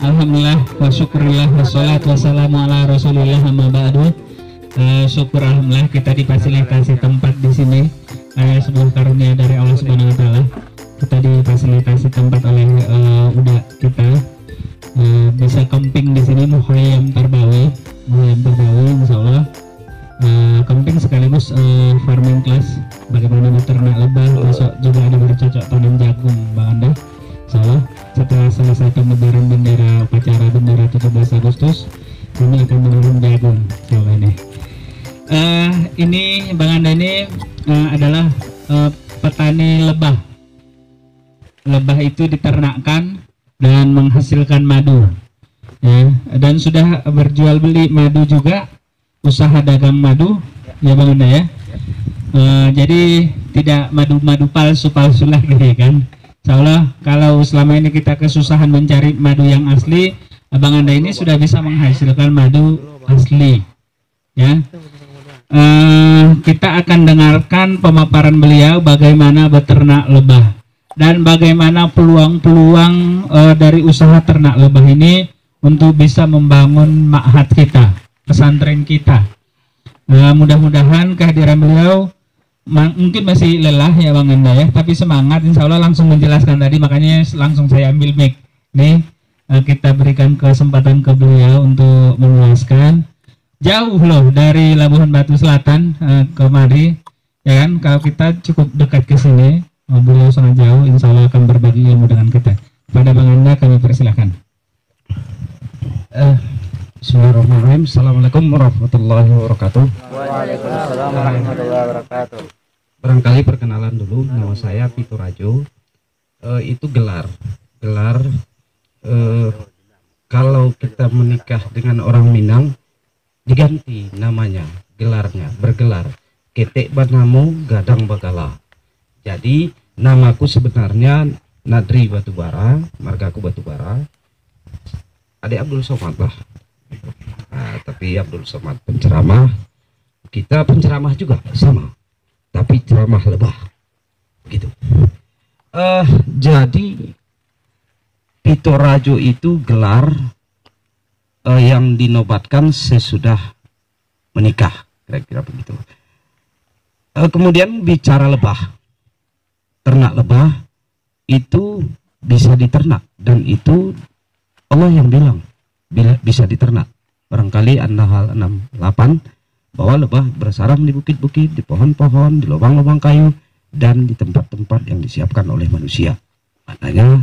Alhamdulillah wa syukurillah wassalatu wassalamu ala rasulillah amma ba'du. Syukur alhamdulillah kita difasilitasi tempat di sini, sebuah karunia dari Allah Subhanahu wa taala. Kita difasilitasi tempat oleh udah kita bisa camping di sini, muhayyam Tarbawi insyaallah. Camping sekaligus farming class, bagaimana beternak lebah, besok juga ada bercocok tanam jagung Bang Anda. Insyaallah setelah selesai pengibaran bendera upacara bendera 17 Agustus ini akan menurun jagung. Insyaallah ini Bang Anda ini adalah petani lebah. Lebah itu diternakkan dan menghasilkan madu, ya, dan sudah berjual beli madu juga, usaha dagang madu, ya Bang Anda ya. Jadi tidak madu palsu lagi kan. Insyaallah kalau selama ini kita kesusahan mencari madu yang asli, Abang Anda ini sudah bisa menghasilkan madu asli, ya. Kita akan dengarkan pemaparan beliau bagaimana beternak lebah dan bagaimana peluang-peluang dari usaha ternak lebah ini untuk bisa membangun ma'had kita, pesantren kita. Mudah-mudahan kehadiran beliau mungkin masih lelah ya Bang Anda ya, tapi semangat, insya Allah langsung menjelaskan tadi, makanya langsung saya ambil mic nih, kita berikan kesempatan ke beliau untuk menjelaskan. Jauh loh dari Labuhan Batu Selatan kemari, ya kan, kalau kita cukup dekat ke sini, beliau sangat jauh, insya Allah akan berbagi ilmu dengan kita. Pada Bang Anda kami persilahkan. Bismillahirrahmanirrahim. Assalamualaikum warahmatullahi wabarakatuh. Waalaikumsalam warahmatullahi wabarakatuh. Barangkali perkenalan dulu, nama saya Pito Rajo. Itu gelar kalau kita menikah dengan orang Minang diganti namanya, gelarnya bergelar ketek banamu gadang bagala. Jadi namaku sebenarnya Nadri Batubara, margaku Batubara, adik Abdul Somad lah. Tapi Abdul Somad penceramah, kita penceramah juga sama, tapi ceramah lebah gitu. Jadi Pito Rajo itu gelar yang dinobatkan sesudah menikah, kira-kira begitu. Kemudian bicara lebah, ternak lebah itu bisa diternak, dan itu Allah yang bilang bisa diternak. Barangkali An-Nahl 68 bahwa lebah bersarang di bukit-bukit, di pohon-pohon, di lubang-lubang kayu, dan di tempat-tempat yang disiapkan oleh manusia. Maknanya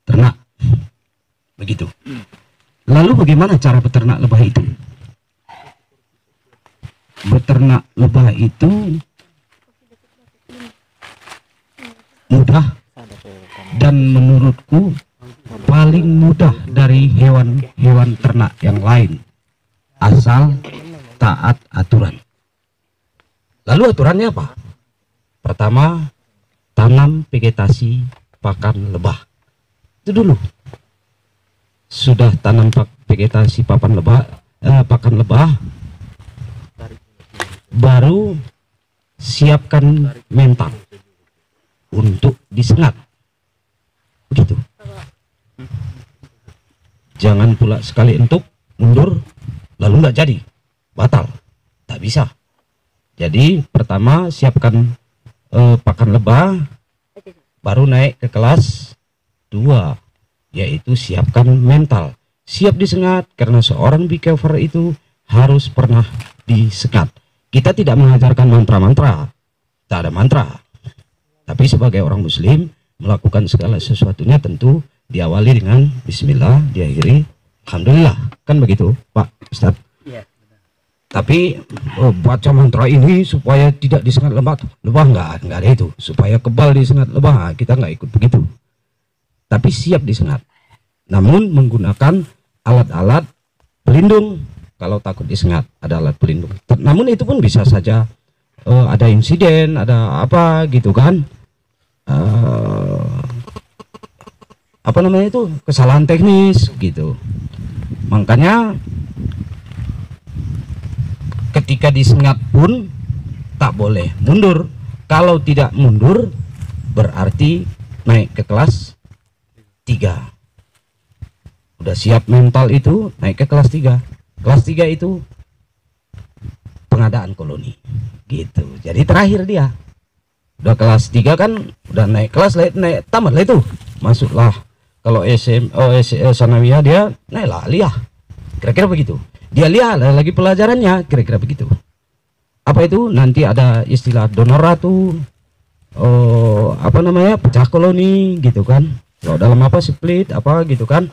ternak. Begitu. Lalu bagaimana cara beternak lebah itu? Beternak lebah itu mudah, dan menurutku paling mudah dari hewan-hewan ternak yang lain, asal taat aturan. Lalu aturannya apa? Pertama, tanam vegetasi pakan lebah. Itu dulu. Sudah tanam vegetasi pakan lebah, baru siapkan mental untuk disengat. Begitu. Jangan pula sekali entuk mundur lalu nggak jadi, batal, tak bisa. Jadi pertama siapkan pakan lebah, baru naik ke kelas 2, yaitu siapkan mental, siap disengat, karena seorang beekeeper itu harus pernah disengat. Kita tidak mengajarkan mantra-mantra, tak ada mantra, Tapi sebagai orang muslim melakukan segala sesuatunya tentu diawali dengan bismillah, diakhiri alhamdulillah, kan begitu Pak Ustadz? Iya. Tapi baca mantra ini supaya tidak disengat lebah nggak ada itu, supaya kebal disengat lebah kita nggak ikut begitu, tapi siap disengat, namun menggunakan alat-alat pelindung. Kalau takut disengat ada alat pelindung, namun itu pun bisa saja ada insiden, ada apa gitu kan, apa namanya itu, kesalahan teknis gitu. Makanya ketika disengat pun tak boleh mundur. Kalau tidak mundur berarti naik ke kelas 3. Udah siap mental itu naik ke kelas 3. Kelas 3 itu pengadaan koloni gitu. Jadi terakhir dia udah kelas 3 kan, udah naik kelas, naik tamat lah itu, masuklah. Kalau sanawiyah dia naiklah aliyah, kira-kira begitu. Dia lihat lagi pelajarannya, kira-kira begitu. Apa itu, nanti ada istilah donor ratu, apa namanya, pecah koloni gitu kan, kalau dalam apa split apa gitu kan.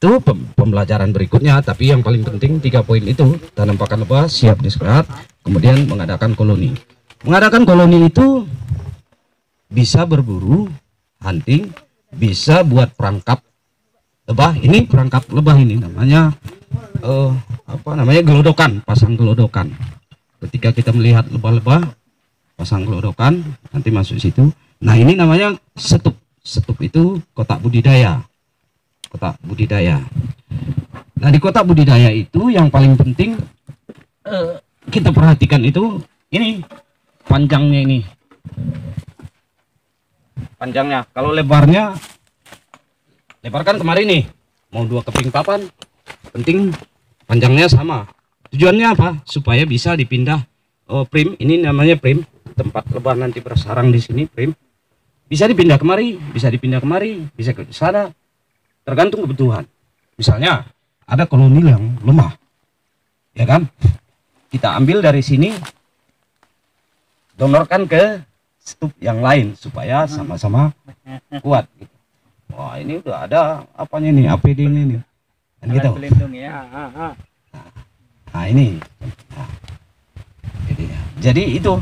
Itu pembelajaran berikutnya, tapi yang paling penting 3 poin itu: tanam pakan lebah, siap disengat, kemudian mengadakan koloni. Mengadakan koloni itu bisa berburu, hunting, bisa buat perangkap lebah. Ini perangkap lebah ini namanya apa namanya, gelodokan, pasang gelodokan. Ketika kita melihat lebah-lebah, pasang gelodokan, nanti masuk situ. Nah ini namanya setup. Setup itu kotak budidaya. Kotak budidaya. Nah di kotak budidaya itu yang paling penting kita perhatikan itu ini panjangnya ini. Panjangnya, kalau lebarnya, lebarkan kemarin nih mau 2 keping papan, penting panjangnya sama. Tujuannya apa? Supaya bisa dipindah prim. Ini namanya prim, tempat lebah nanti bersarang di sini, prim. Bisa dipindah kemari, bisa dipindah kemari, bisa ke sana. Tergantung kebutuhan. Misalnya ada koloni yang lemah, ya kan? Kita ambil dari sini, donorkan ke stup yang lain supaya sama-sama kuat. Gitu. Wah ini udah ada apanya nih, APD-nya nih. Kan gitu. Pelindung ya. Nah ini. Nah, jadi itu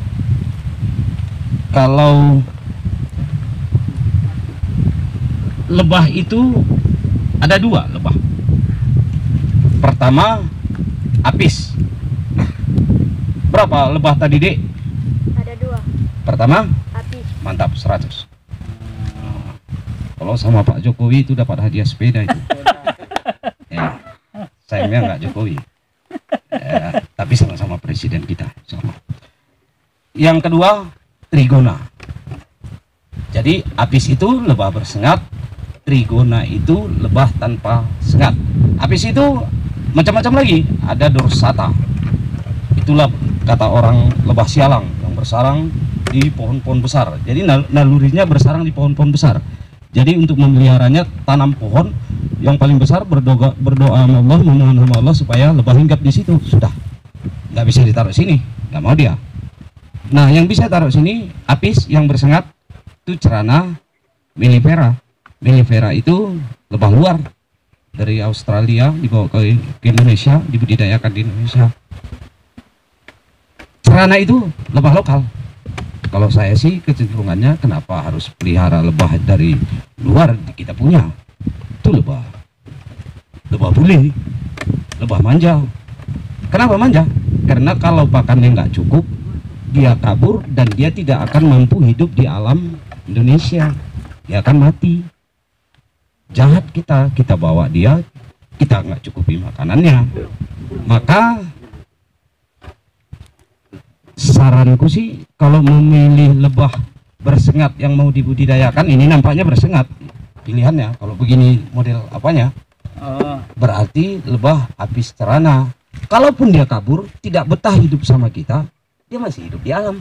kalau lebah itu ada 2 lebah. Pertama apis. Berapa lebah tadi, Dek? Ada 2. Pertama Apis. mantap 100. Nah, kalau sama Pak Jokowi itu dapat hadiah sepeda itu. Ya, sayangnya nggak Jokowi. Ya, tapi sama-sama presiden kita sama. Yang kedua trigona. Jadi apis itu lebah bersengat, trigona itu lebah tanpa sengat. Apis itu macam-macam lagi, ada dorsata. Itulah kata orang lebah sialang yang bersarang di pohon-pohon besar. Jadi nalurinya bersarang di pohon-pohon besar. Jadi untuk memeliharanya tanam pohon yang paling besar, berdoa sama Allah, memohon sama Allah supaya lebah hinggap di situ. Sudah, nggak bisa ditaruh sini, nggak mau dia. Nah yang bisa taruh sini apis yang bersengat itu cerana mellifera. Mellifera itu lebah luar dari Australia dibawa ke Indonesia, dibudidayakan di Indonesia. Cerana itu lebah lokal. Kalau saya sih kecenderungannya kenapa harus pelihara lebah dari luar, kita punya itu lebah bule, lebah manja. Kenapa manja? Karena kalau pakannya nggak cukup, dia kabur dan dia tidak akan mampu hidup di alam Indonesia, dia akan mati. Jahat kita bawa dia, kita nggak cukupi makanannya. Maka saranku sih kalau memilih lebah bersengat yang mau dibudidayakan, ini nampaknya bersengat pilihannya. Kalau begini model apanya, berarti lebah apis cerana. Kalaupun dia kabur, tidak betah hidup sama kita, dia masih hidup di alam.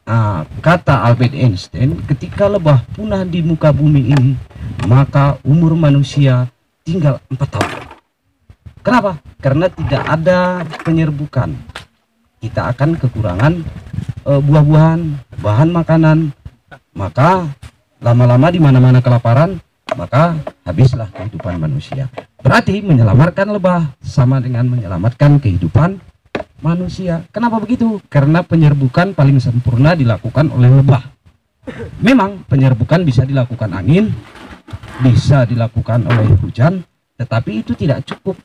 Nah, kata Albert Einstein, ketika lebah punah di muka bumi ini, maka umur manusia tinggal 4 tahun. Kenapa? Karena tidak ada penyerbukan. kita akan kekurangan buah-buahan, bahan makanan. Maka lama-lama di mana-mana kelaparan, maka habislah kehidupan manusia. Berarti menyelamatkan lebah sama dengan menyelamatkan kehidupan manusia. Kenapa begitu? Karena penyerbukan paling sempurna dilakukan oleh lebah. Memang penyerbukan bisa dilakukan angin, bisa dilakukan oleh hujan, tetapi itu tidak cukup.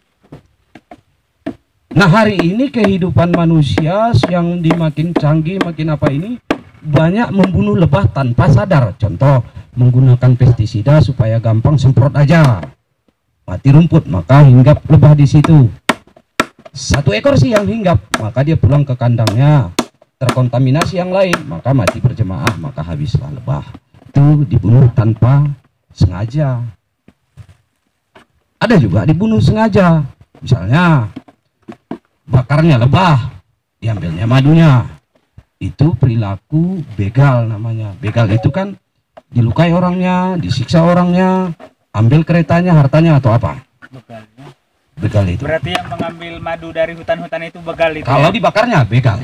Nah, hari ini kehidupan manusia yang makin canggih, makin apa ini, banyak membunuh lebah tanpa sadar. Contoh, menggunakan pestisida supaya gampang semprot aja, mati rumput, maka hinggap lebah di situ. Satu ekor sih yang hinggap, maka dia pulang ke kandangnya, terkontaminasi yang lain, maka mati berjemaah, maka habislah lebah. Itu dibunuh tanpa sengaja. Ada juga dibunuh sengaja, misalnya bakarnya lebah, diambilnya madunya. Itu perilaku begal namanya. Begal itu kan dilukai orangnya, disiksa orangnya, ambil keretanya, hartanya, atau apa? Begalnya. Begal itu. Berarti yang mengambil madu dari hutan-hutan itu begal itu. Kalau ya? dibakarnya begal.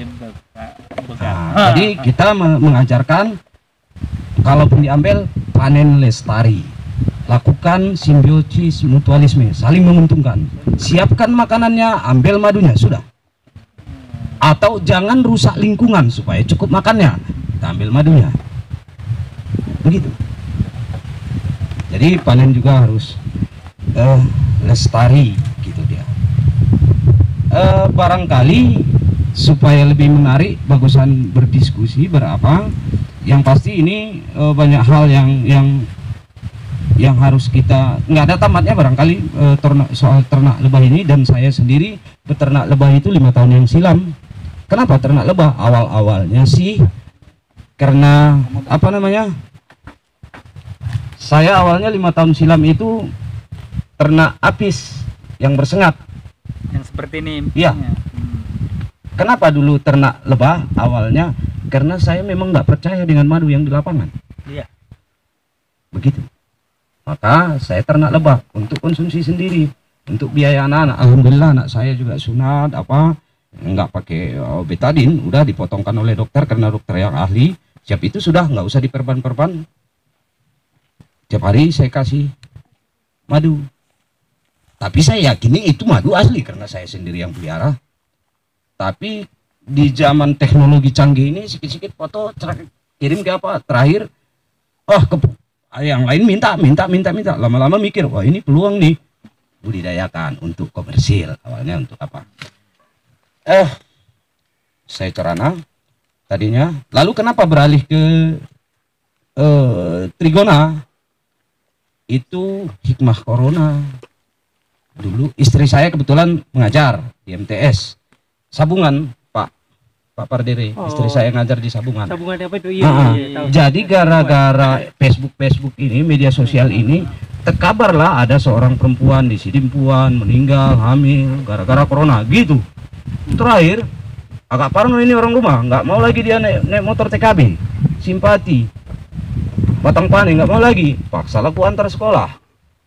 Begal. Nah, jadi kita mengajarkan kalaupun diambil panen lestari. Lakukan simbiosis mutualisme, saling menguntungkan. Siapkan makanannya, ambil madunya, sudah. Atau jangan rusak lingkungan supaya cukup makannya, kita ambil madunya. Begitu. Jadi panen juga harus lestari gitu dia. Barangkali supaya lebih menarik, bagusan berdiskusi berapa. Yang pasti ini banyak hal yang harus kita, nggak ada tamatnya barangkali soal ternak lebah ini. Dan saya sendiri beternak lebah itu 5 tahun yang silam. Kenapa ternak lebah? Awal-awalnya sih karena apa namanya, saya awalnya 5 tahun silam itu ternak apis yang bersengat. Yang seperti ini. Iya. Kenapa dulu ternak lebah awalnya? Karena saya memang nggak percaya dengan madu yang di lapangan. Iya. Begitu. Maka saya ternak lebah untuk konsumsi sendiri, untuk biaya anak-anak. Alhamdulillah anak saya juga sunat, apa, nggak pakai betadin, udah dipotongkan oleh dokter karena dokter yang ahli. Siap itu sudah, nggak usah diperban-perban. Tiap hari saya kasih madu. Tapi saya yakini itu madu asli karena saya sendiri yang pelihara. Tapi di zaman teknologi canggih ini, sikit-sikit foto kirim ke apa, terakhir yang lain minta, lama-lama mikir, wah ini peluang nih, budidayakan untuk komersil. Awalnya untuk apa? Saya cerana tadinya. Lalu kenapa beralih ke trigona? Itu hikmah corona. Dulu istri saya kebetulan mengajar di MTS Sabungan, Pak Pardere. Istri saya ngajar di Sabungan. Sabungan apa itu? Iya, jadi gara-gara Facebook ini, media sosial ini, terkabarlah ada seorang perempuan di Sidimpuan meninggal hamil gara-gara corona gitu. Terakhir agak parno ini orang rumah, nggak mau lagi dia naik motor TKB, simpati, Batang Pane nggak mau lagi, paksa aku antar sekolah.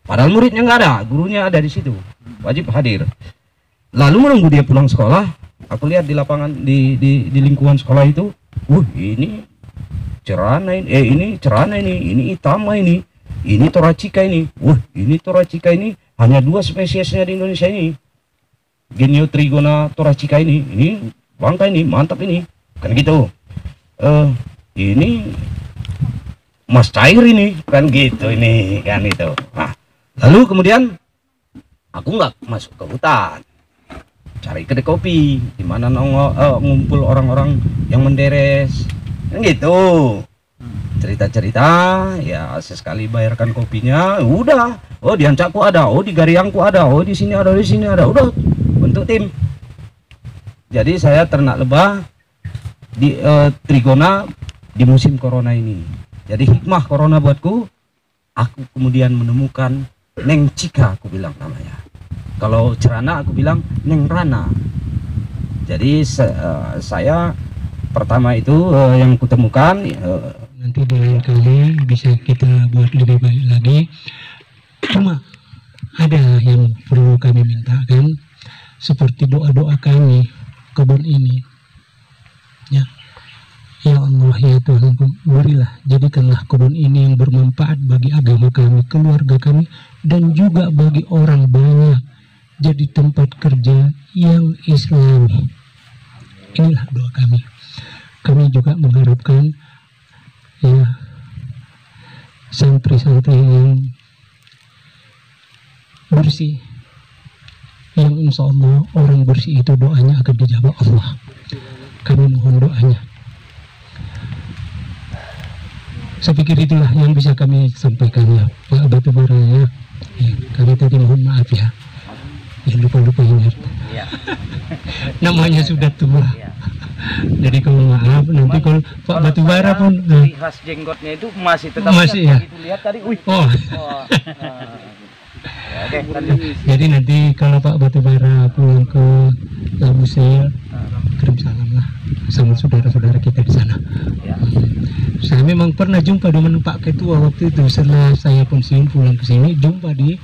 Padahal muridnya nggak ada, gurunya ada di situ, wajib hadir. Lalu menunggu dia pulang sekolah, aku lihat di lapangan di lingkungan sekolah itu, ini cerana ini, ini cerana ini Itama ini Toracika ini, ini Toracika ini hanya 2 spesiesnya di Indonesia ini. Genio Trigona Toracika ini bangka ini, mantap ini, kan gitu. Ini Mas cair ini, kan gitu ini, kan itu. Nah, lalu kemudian aku nggak masuk ke hutan, cari kedai kopi di mana ngumpul orang-orang yang menderes, kan gitu. Cerita-cerita, ya sesekali bayarkan kopinya, udah. Oh di Ancakku ada, oh di Gariangku ada, oh di sini ada, udah bentuk tim. Jadi saya ternak lebah di Trigona di musim corona ini. Jadi hikmah corona buatku, aku kemudian menemukan Neng Cika, aku bilang namanya. Kalau cerana aku bilang Neng Rana. Jadi saya pertama itu yang kutemukan, nanti lain kali bisa kita buat lebih baik lagi. Cuma ada yang perlu kami mintakan, seperti doa-doa kami kebun ini Ya. Ya Allah, ya Tuhan, berilah, jadikanlah kebun ini yang bermanfaat bagi agama kami, keluarga kami, dan juga bagi orang banyak, jadi tempat kerja yang islami. Inilah doa kami. Kami juga mengharapkan ya santri-santri yang bersih, yang insya Allah orang bersih itu doanya akan dijawab Allah. Kami mohon doanya. Saya pikir itulah yang bisa kami sampaikan ya Pak Batubara ya. Kami tadi mohon maaf ya. Ya lupa-lupa ingat. Ya. Namanya sudah tua. Jadi kalau maaf nanti kalau Pak Batubara pun ciri khas jenggotnya itu masih tetap masih ya. begitu, lihat tadi. Wih. Oh. Oke, lanjut. Jadi nanti kalau Pak Batubara pulang ke Labusil, kirim salam lah sama saudara-saudara kita di sana. Ya. Saya memang pernah jumpa dengan Pak Ketua waktu itu setelah saya pensiun pulang ke sini, jumpa di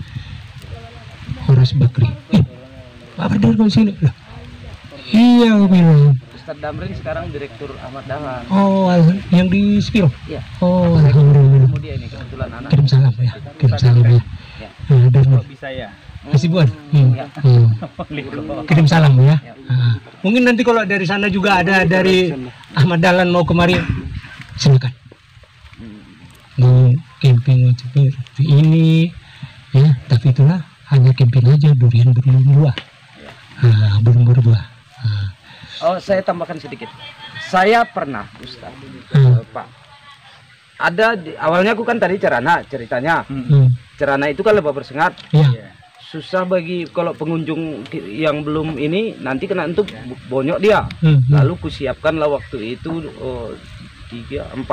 Horas Bakri. Pak Badar kok sini? Lah, iya aku bilang. Ustadz Damrin sekarang Direktur Ahmad Dahlan. Oh, yang di Spil. Iya. Oh, alhamdulillah. Ketemu dia ini kebetulan anak. Kirim salam ya, kirim salam ya. Kok bisa ya? Masih buat. Kirim salam ya. Mungkin nanti kalau dari sana juga ada dari Ahmad Dahlan mau kemari, silakan. Mau camping seperti ini ya, tapi itulah hanya camping aja, durian belum buah. Belum berbuah. Oh, saya tambahkan sedikit. Saya pernah, Ustaz, Pak. Ada awalnya aku kan tadi Cerana ceritanya. Cerana itu kan lebah bersengat. Iya. Susah bagi kalau pengunjung yang belum ini nanti kena untuk bonyok dia. Lalu kusiapkanlah waktu itu 4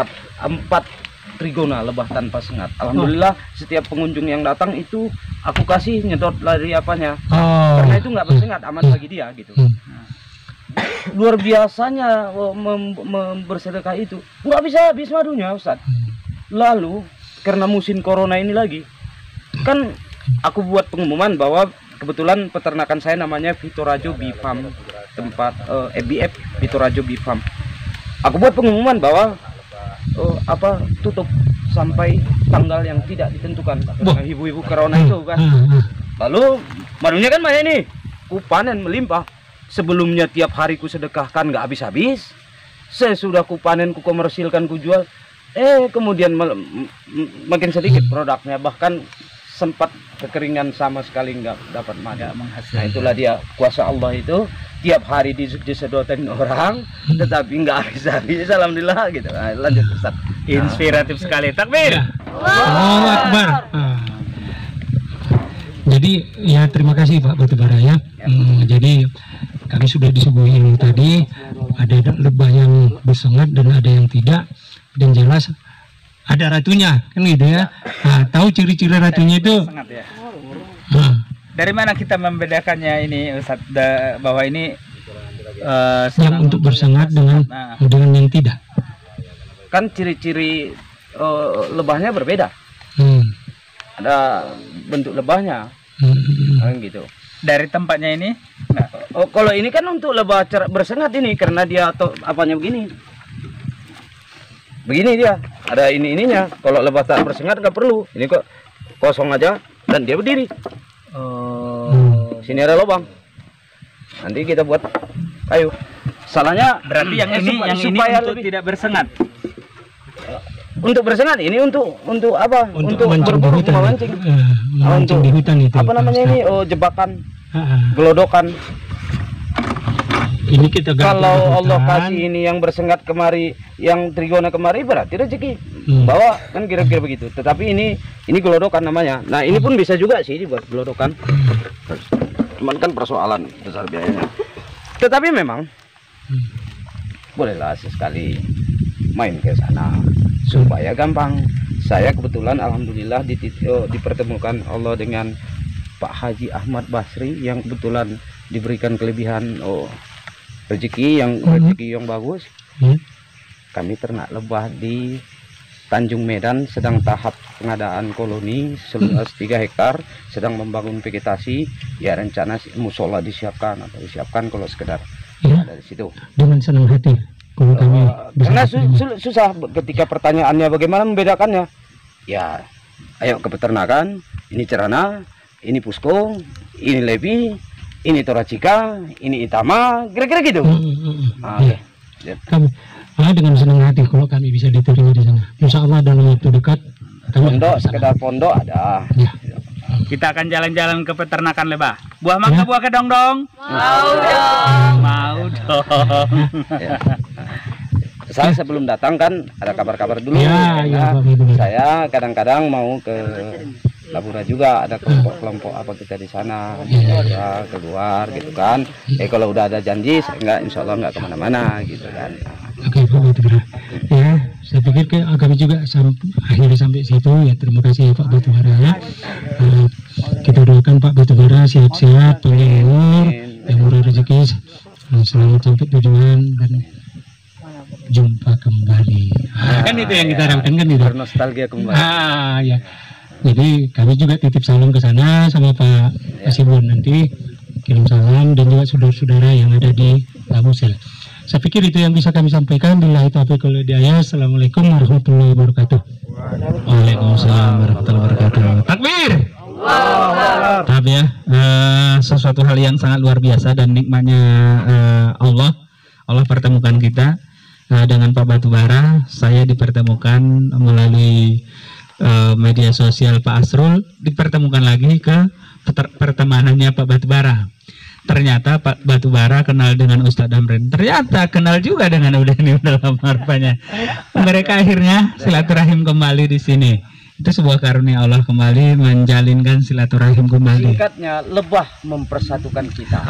trigona lebah tanpa sengat. Alhamdulillah setiap pengunjung yang datang itu aku kasih nyedot dari apanya. Karena itu nggak bersengat, aman bagi dia gitu. Luar biasanya bersedekah itu nggak bisa habis madunya, Ustaz. Lalu karena musim corona ini lagi kan aku buat pengumuman bahwa kebetulan peternakan saya namanya Vitorajo Bee Farm, tempat EBF Vitorajo Bee Farm. Aku buat pengumuman bahwa tutup sampai tanggal yang tidak ditentukan karena ibu-ibu corona itu kan. Lalu madunya kan banyak nih, ku panen melimpah. Sebelumnya tiap hari ku sedekahkan nggak habis-habis. Sesudah ku panen, ku komersilkan, ku jual. Kemudian makin sedikit produknya, bahkan sempat kekeringan sama sekali nggak dapat madu. Nah itulah dia kuasa Allah itu, tiap hari disedotin orang tetapi nggak habis-habis. Alhamdulillah gitu. Nah, lanjut Ustaz. Inspiratif sekali, takbir. Allahu Akbar. Jadi ya terima kasih Pak Batubara ya. Jadi kami sudah disuguhi ini tadi, ada lebah yang bersengat dan ada yang tidak, dan jelas ada ratunya kan gitu ya. Nah, tahu ciri-ciri ratunya itu? Dari mana kita membedakannya ini Ustaz, bahwa ini yang untuk bersengat dengan yang tidak? Kan ciri-ciri lebahnya berbeda. Ada bentuk lebahnya gitu. Dari tempatnya ini? Kalau ini kan untuk lebah bersengat ini karena dia apanya begini. Begini dia, ada ininya. Kalau lebah tak bersengat nggak perlu. Ini kok kosong aja dan dia berdiri. Sini ada lubang. Nanti kita buat kayu. Salahnya berarti yang ini untuk lebih tidak bersengat. Untuk bersengat ini untuk apa? Untuk berburu memancing. Mancing di hutan itu. Apa namanya ini? Jebakan, gelodokan. Ini kita kalau Allah kasih ini yang bersengat kemari, yang trigona kemari, berarti rezeki. Bawa kan kira-kira begitu. Tetapi ini gelodokan namanya. Nah ini pun bisa juga sih dibuat gelodokan. Cuman kan persoalan besar biayanya. Tetapi memang bolehlah sesekali main ke sana supaya gampang. Saya kebetulan alhamdulillah dipertemukan Allah dengan Pak Haji Ahmad Basri yang kebetulan diberikan kelebihan rezeki yang bagus. Kami ternak lebah di Tanjung Medan, sedang tahap pengadaan koloni seluas 3 hektar, sedang membangun vegetasi. Ya rencana musola disiapkan atau disiapkan kalau sekedar dari situ. Dengan senang hati. Kalau kami karena susah ketika pertanyaannya bagaimana membedakannya. Ya, ayo ke peternakan, ini cerana, ini pusko, ini levi, ini toracika, ini itama, kira-kira gitu. Ya. Kami dengan senang hati kalau kami bisa diterima di sana. Insya Allah dalam waktu dekat. Pondok, sekedar pondok ada. Ya. Kita akan jalan-jalan ke peternakan lebah. Buah mangga, buah kedong dong. Mau dong. Mau dong. Ya. Saya sebelum datang kan ada kabar-kabar dulu. Ya, Saya kadang-kadang mau ke Labura juga, ada kelompok-kelompok apa kita di sana, ya, keluar gitu kan. Kalau udah ada janji, saya nggak, insya Allah nggak kemana-mana gitu kan. Oke, Pak Batubara. Ya, saya pikir kami juga akhirnya sampai situ ya. Terima kasih Pak Batubara ya. Kita doakan Pak Batubara sehat-sehat, panjang umur, yang murah rezeki, selamat sampai tujuan dan jumpa kembali. Kan itu yang kita harapkan kan itu. Bernostalgia kembali. Ya. Jadi kami juga titip salam ke sana sama Pak Asibun, nanti kirim salam dan juga saudara-saudara yang ada di Labusel. Saya pikir itu yang bisa kami sampaikan. Billahi taufiq wal hidayah. Assalamualaikum warahmatullahi wabarakatuh. Waalaikumsalam warahmatullahi wabarakatuh. Takbir. Maaf ya, sesuatu hal yang sangat luar biasa dan nikmatnya Allah pertemukan kita dengan Pak Batubara. Saya dipertemukan melalui media sosial Pak Asrul, dipertemukan lagi ke pertemanannya Pak Batubara. Ternyata Pak Batubara kenal dengan Ustadz Damrin. Ternyata kenal juga dengan Udani udah lama rupanya. Mereka akhirnya silaturahim kembali di sini. Itu sebuah karunia Allah kembali menjalinkan silaturahim kembali. Singkatnya, lebah mempersatukan kita.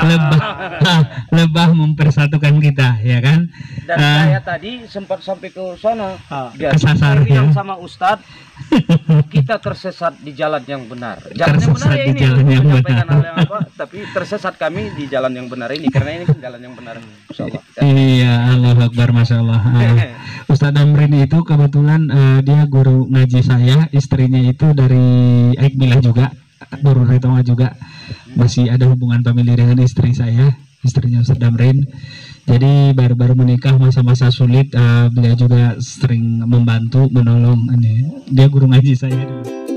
Lebah mempersatukan kita, ya kan? Dan saya tadi sempat sampai ke sana. Kesasar bilang ya. sama Ustadz, kita tersesat di jalan yang benar. Jalan yang benar Tersesat ya di ini. jalan yang Menyampaikan benar. hal yang apa, tapi tersesat kami di jalan yang benar ini karena ini kan jalan yang benar. Insyaallah. Iya, Allahu Akbar, Masya Allah. Ustadz Damrin itu kebetulan dia guru ngaji saya, istrinya itu dari Aikmilah juga, guru Retonga juga, masih ada hubungan famili dengan istri saya, istrinya Ustadz Damrin. Jadi baru-baru menikah masa-masa sulit, beliau juga sering membantu, menolong. Dia guru ngaji saya dulu.